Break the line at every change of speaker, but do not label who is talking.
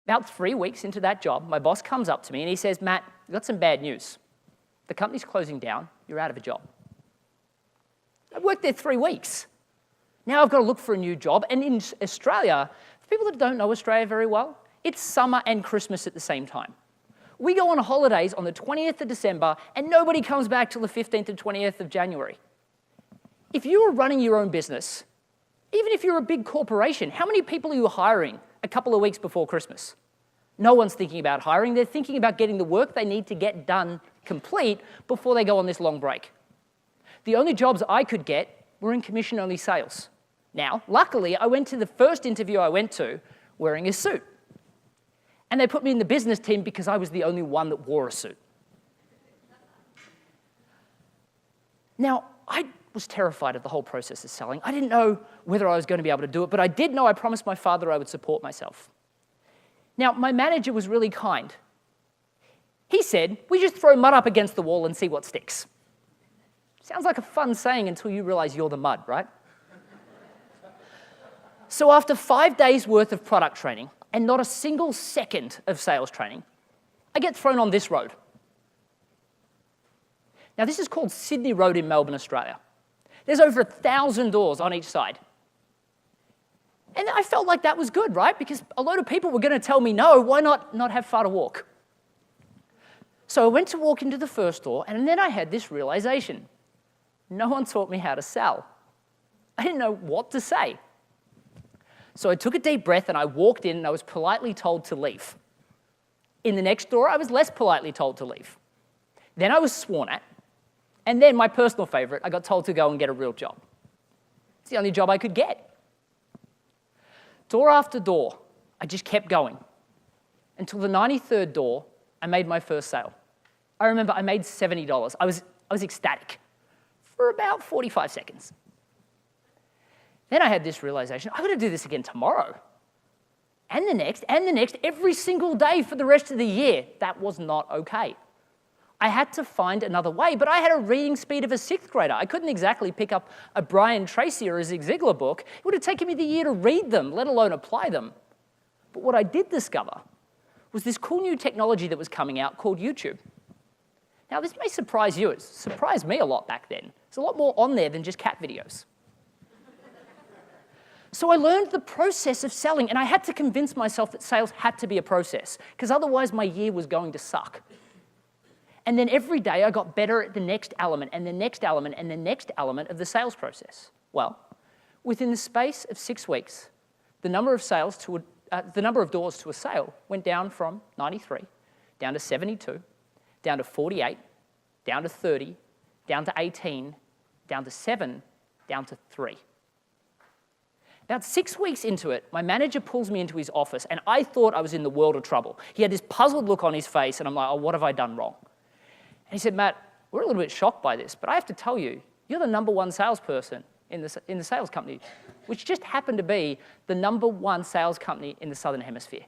About 3 weeks into that job, my boss comes up to me and he says, Matt, I've got some bad news. The company's closing down. You're out of a job. I worked there 3 weeks. Now I've got to look for a new job. And in Australia, for people that don't know Australia very well, it's summer and Christmas at the same time. We go on holidays on the 20th of December and nobody comes back till the 15th and 20th of January. If you were running your own business, even if you're a big corporation, how many people are you hiring a couple of weeks before Christmas? No one's thinking about hiring. They're thinking about getting the work they need to get done complete before they go on this long break. The only jobs I could get were in commission-only sales. Now, luckily, I went to the first interview I went to wearing a suit. And they put me in the business team because I was the only one that wore a suit. Now, I was terrified of the whole process of selling. I didn't know whether I was going to be able to do it, but I did know I promised my father I would support myself. Now, my manager was really kind. He said, we just throw mud up against the wall and see what sticks. Sounds like a fun saying until you realize you're the mud, right? So after 5 days worth of product training and not a single second of sales training, I get thrown on this road. Now, this is called Sydney Road in Melbourne, Australia. There's over 1,000 doors on each side. And I felt like that was good, right? Because a load of people were going to tell me no, why not have far to walk? So I went to walk into the first door, and then I had this realization. No one taught me how to sell. I didn't know what to say. So I took a deep breath, and I walked in, and I was politely told to leave. In the next door, I was less politely told to leave. Then I was sworn at, and then my personal favorite, I got told to go and get a real job. It's the only job I could get. Door after door, I just kept going. Until the 93rd door, I made my first sale. I remember I made $70. I was ecstatic for about 45 seconds. Then I had this realization, I've got to do this again tomorrow. And the next, every single day for the rest of the year. That was not okay. I had to find another way, but I had a reading speed of a 6th grader. I couldn't exactly pick up a Brian Tracy or a Zig Ziglar book. It would have taken me the year to read them, let alone apply them. But what I did discover was this cool new technology that was coming out called YouTube. Now, this may surprise you. It surprised me a lot back then. There's a lot more on there than just cat videos. So I learned the process of selling, and I had to convince myself that sales had to be a process, because otherwise my year was going to suck. And then every day I got better at the next element, and the next element, and the next element of the sales process. Well, within the space of 6 weeks, the number of doors to a sale went down from 93, down to 72, down to 48, down to 30, down to 18, down to 7, down to 3. About 6 weeks into it, my manager pulls me into his office, and I thought I was in the world of trouble. He had this puzzled look on his face, and I'm like, oh, what have I done wrong? And he said, Matt, we're a little bit shocked by this, but I have to tell you, you're the #1 salesperson in the sales company, which just happened to be the #1 sales company in the Southern Hemisphere.